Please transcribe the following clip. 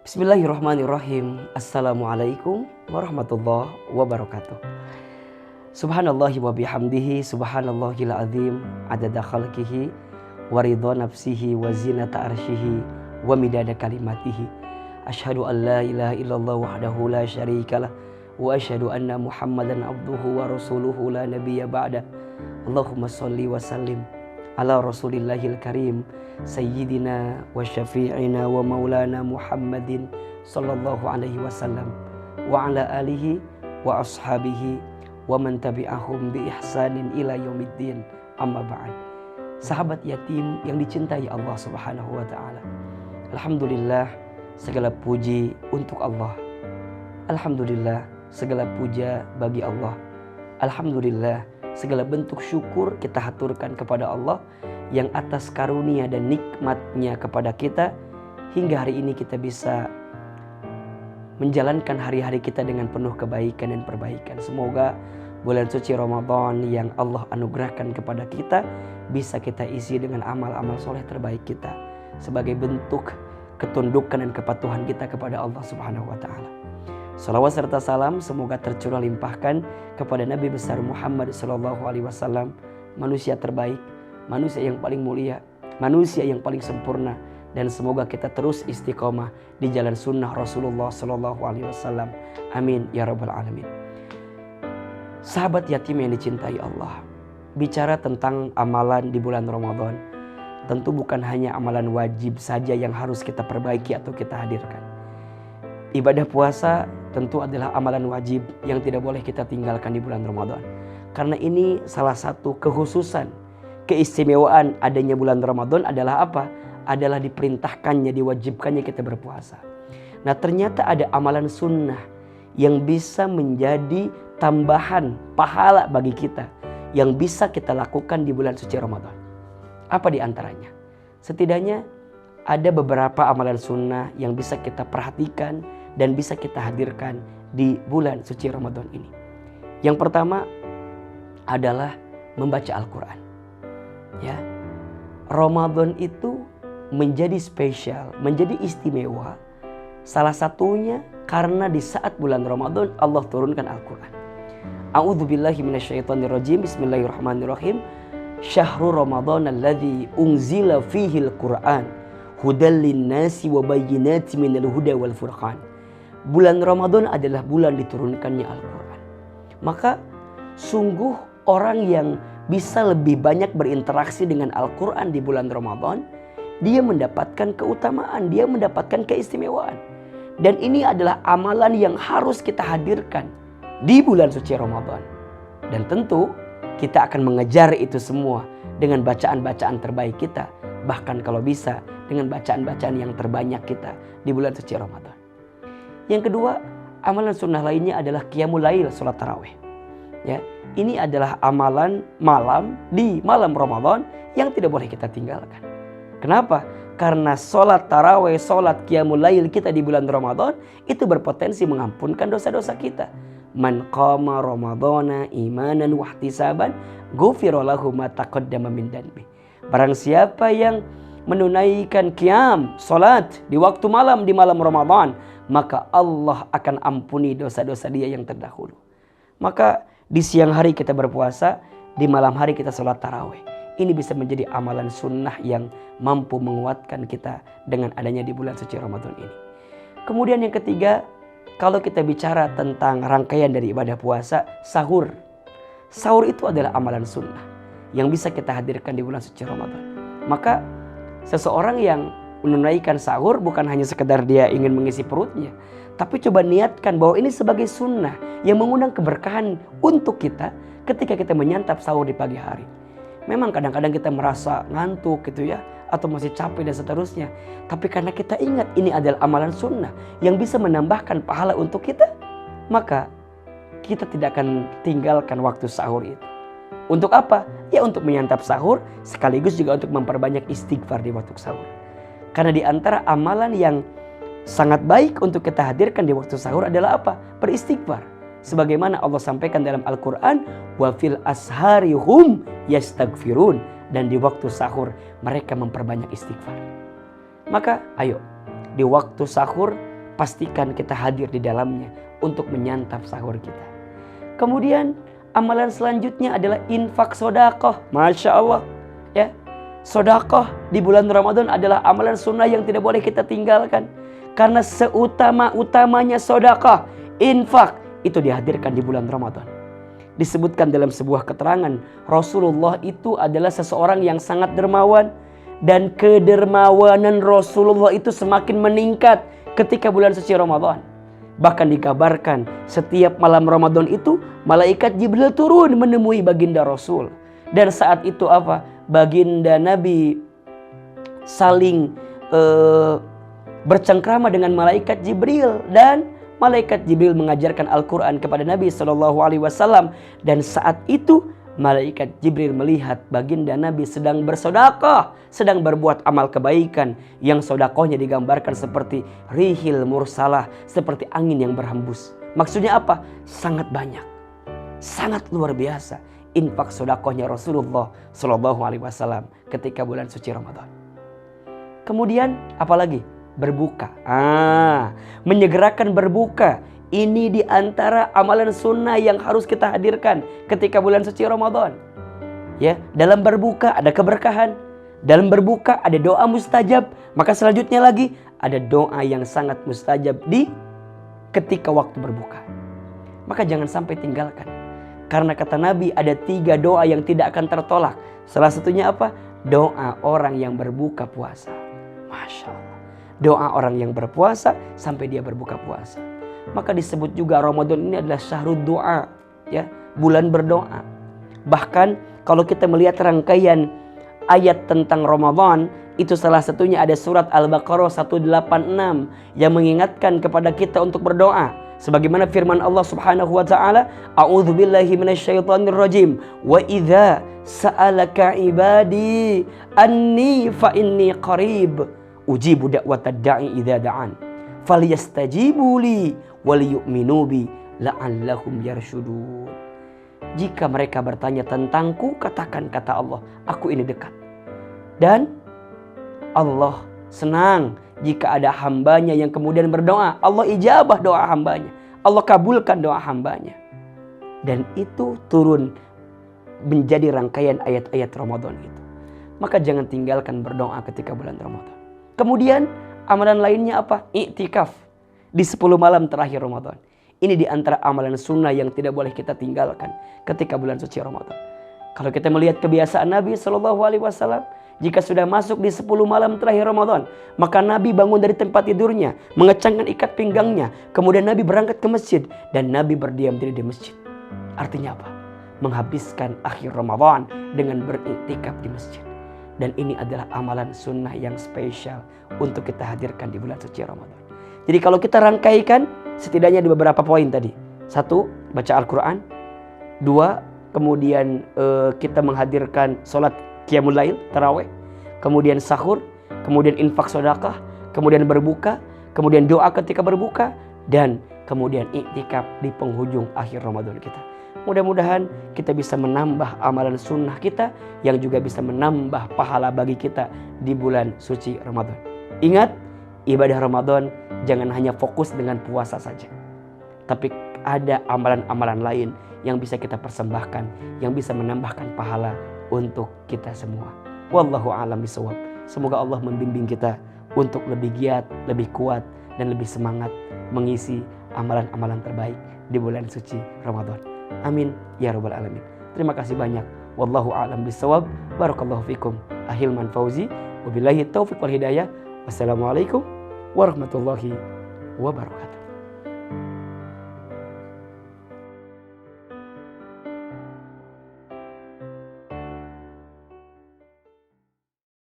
Bismillahirrahmanirrahim. Assalamualaikum warahmatullahi wabarakatuh. Subhanallahi wa bihamdihi, subhanallahil azim, adada khalqihi, wa ridha nafsihi, wa zinata arsyihi, wa midada kalimatihi. Asyhadu an la ilaha illallah wahdahu la syarikalah, wa asyhadu anna Muhammadan abduhu wa rasuluhu la nabiyya ba'da. Allahumma sholli wa sallim ala rasulillahil karim sayyidina wa syafi'ina wa maulana Muhammadin sallallahu alaihi wasallam wa ala alihi wa ashabihi wa man tabi'ahum bi ihsanin ila yaumiddin, amma ba'd. Sahabat yatim yang dicintai Allah Subhanahu wa taala, alhamdulillah segala puji untuk Allah. Alhamdulillah segala puja bagi Allah. Alhamdulillah segala bentuk syukur kita haturkan kepada Allah yang atas karunia dan nikmatnya kepada kita hingga hari ini kita bisa menjalankan hari-hari kita dengan penuh kebaikan dan perbaikan. Semoga bulan suci Ramadan yang Allah anugerahkan kepada kita bisa kita isi dengan amal-amal soleh terbaik kita sebagai bentuk ketundukan dan kepatuhan kita kepada Allah Subhanahu wa taala. Salawat serta salam semoga tercurah limpahkan kepada Nabi besar Muhammad sallallahu alaihi wasallam, manusia terbaik, manusia yang paling mulia, manusia yang paling sempurna, dan semoga kita terus istiqomah di jalan sunnah Rasulullah sallallahu alaihi wasallam. Amin ya rabbal alamin. Sahabat yatim yang dicintai Allah, bicara tentang amalan di bulan Ramadan, tentu bukan hanya amalan wajib saja yang harus kita perbaiki atau kita hadirkan. Ibadah puasa tentu adalah amalan wajib yang tidak boleh kita tinggalkan di bulan Ramadan. Karena ini salah satu kekhususan, keistimewaan adanya bulan Ramadan adalah apa? Adalah diperintahkannya, diwajibkannya kita berpuasa. Nah, ternyata ada amalan sunnah yang bisa menjadi tambahan pahala bagi kita yang bisa kita lakukan di bulan suci Ramadan. Apa di antaranya? Setidaknya ada beberapa amalan sunnah yang bisa kita perhatikan dan bisa kita hadirkan di bulan suci Ramadan ini. Yang pertama adalah membaca Al-Quran. Ya, Ramadan itu menjadi spesial, menjadi istimewa. Salah satunya karena di saat bulan Ramadan Allah turunkan Al-Quran. A'udzubillahi minasyaitonirrajim. Bismillahirrahmanirrahim. Syahrul Ramadan alladzi unzila fihil Qur'an hudal linnasi wa bayyinatin minal huda wal furqan. Bulan Ramadan adalah bulan diturunkannya Al-Quran. Maka sungguh orang yang bisa lebih banyak berinteraksi dengan Al-Quran di bulan Ramadan, dia mendapatkan keutamaan, dia mendapatkan keistimewaan. Dan ini adalah amalan yang harus kita hadirkan di bulan suci Ramadan. Dan tentu kita akan mengejar itu semua dengan bacaan-bacaan terbaik kita. Bahkan kalau bisa dengan bacaan-bacaan yang terbanyak kita di bulan suci Ramadan. Yang kedua, amalan sunnah lainnya adalah qiyamul lail, salat tarawih. Ya, ini adalah amalan malam di malam Ramadan yang tidak boleh kita tinggalkan. Kenapa? Karena salat tarawih, salat qiyamul lail kita di bulan Ramadan itu berpotensi mengampunkan dosa-dosa kita. Man qama ramadhana imanan wa ihtisaban ghufira lahu ma taqaddama min dhanbi. Barang siapa yang menunaikan qiyam, salat di waktu malam di malam Ramadan, maka Allah akan ampuni dosa-dosa dia yang terdahulu. Maka di siang hari kita berpuasa, di malam hari kita sholat tarawih. Ini bisa menjadi amalan sunnah yang mampu menguatkan kita dengan adanya di bulan suci Ramadan ini. Kemudian yang ketiga, kalau kita bicara tentang rangkaian dari ibadah puasa, sahur. Sahur itu adalah amalan sunnah yang bisa kita hadirkan di bulan suci Ramadan. Maka seseorang yang menunaikan sahur bukan hanya sekedar dia ingin mengisi perutnya, tapi coba niatkan bahwa ini sebagai sunnah yang mengundang keberkahan untuk kita ketika kita menyantap sahur di pagi hari. Memang kadang-kadang kita merasa ngantuk gitu ya, atau masih capek dan seterusnya. Tapi karena kita ingat ini adalah amalan sunnah yang bisa menambahkan pahala untuk kita, maka kita tidak akan tinggalkan waktu sahur itu. Untuk apa? Ya untuk menyantap sahur, sekaligus juga untuk memperbanyak istighfar di waktu sahur. Karena di antara amalan yang sangat baik untuk kita hadirkan di waktu sahur adalah apa? Beristighfar. Sebagaimana Allah sampaikan dalam Al-Quran, wa fil ashari hum yastaghfirun, dan di waktu sahur mereka memperbanyak istighfar. Maka ayo di waktu sahur pastikan kita hadir di dalamnya untuk menyantap sahur kita. Kemudian amalan selanjutnya adalah infak sodakoh. Masya Allah, ya. Sodakoh di bulan Ramadan adalah amalan sunnah yang tidak boleh kita tinggalkan. Karena seutama-utamanya sodakoh, infak, itu dihadirkan di bulan Ramadan. Disebutkan dalam sebuah keterangan, Rasulullah itu adalah seseorang yang sangat dermawan. Dan kedermawanan Rasulullah itu semakin meningkat ketika bulan suci Ramadan. Bahkan dikabarkan setiap malam Ramadan itu malaikat Jibril turun menemui baginda Rasul. Dan saat itu apa? Baginda Nabi saling bercengkrama dengan malaikat Jibril. Dan malaikat Jibril mengajarkan Al-Quran kepada Nabi SAW. Dan saat itu malaikat Jibril melihat baginda Nabi sedang bersedekah, sedang berbuat amal kebaikan, yang sedekahnya digambarkan seperti rihil mursalah, seperti angin yang berhembus. Maksudnya apa? Sangat banyak, sangat luar biasa infak sedekahnya Rasulullah SAW ketika bulan suci Ramadan. Kemudian apalagi? Berbuka. Menyegerakan berbuka. Ini diantara amalan sunnah yang harus kita hadirkan ketika bulan suci Ramadan. Ya, dalam berbuka ada keberkahan, dalam berbuka ada doa mustajab. Maka selanjutnya lagi ada doa yang sangat mustajab di ketika waktu berbuka. Maka jangan sampai tinggalkan. Karena kata Nabi ada 3 doa yang tidak akan tertolak. Salah satunya apa? Doa orang yang berbuka puasa. Masya Allah. Doa orang yang berpuasa sampai dia berbuka puasa. Maka disebut juga Ramadan ini adalah syahrul doa, ya, bulan berdoa. Bahkan kalau kita melihat rangkaian ayat tentang Ramadan, itu salah satunya ada surat Al-Baqarah 186 yang mengingatkan kepada kita untuk berdoa. Sebagaimana firman Allah Subhanahu wa taala, "A'udzubillahi minasyaitonirrajim. Wa idza sa'alaka 'ibadi anni fa inni qarib ujibu da'watad da'i idza da'an. Falyastajibu li waliyu'minu bi la'allahum yarshudun." Jika mereka bertanya tentangku, katakan, kata Allah, aku ini dekat. Dan Allah senang jika ada hambanya yang kemudian berdoa. Allah ijabah doa hambanya. Allah kabulkan doa hambanya. Dan itu turun menjadi rangkaian ayat-ayat Ramadan itu. Maka jangan tinggalkan berdoa ketika bulan Ramadan. Kemudian amalan lainnya apa? Iktikaf di 10 malam terakhir Ramadan. Ini di antara amalan sunnah yang tidak boleh kita tinggalkan ketika bulan suci Ramadan. Kalau kita melihat kebiasaan Nabi SAW, jika sudah masuk di 10 malam terakhir Ramadan, maka Nabi bangun dari tempat tidurnya, mengecangkan ikat pinggangnya, kemudian Nabi berangkat ke masjid, dan Nabi berdiam diri di masjid. Artinya apa? Menghabiskan akhir Ramadan dengan beriktikaf di masjid. Dan ini adalah amalan sunnah yang spesial untuk kita hadirkan di bulan suci Ramadan. Jadi kalau kita rangkaikan, setidaknya di beberapa poin tadi. 1, baca Al-Quran. 2, kemudian kita menghadirkan sholat qiyamul lail, tarawih. Kemudian sahur. Kemudian infak sedekah. Kemudian berbuka. Kemudian doa ketika berbuka. Dan kemudian iktikaf di penghujung akhir Ramadan kita. Mudah-mudahan kita bisa menambah amalan sunnah kita, yang juga bisa menambah pahala bagi kita di bulan suci Ramadan. Ingat, ibadah Ramadan jangan hanya fokus dengan puasa saja. Tapi ada amalan-amalan lain yang bisa kita persembahkan, yang bisa menambahkan pahala untuk kita semua. Wallahu a'lam bishawab. Semoga Allah membimbing kita untuk lebih giat, lebih kuat, dan lebih semangat mengisi amalan-amalan terbaik di bulan suci Ramadan. Amin ya rabbal alamin. Terima kasih banyak. Wallahu a'lam bishawab. Barakallahu fikum. Ahilman Fauzi. Wabillahi taufiq wal hidayah. Wassalamualaikum warahmatullahi wabarakatuh.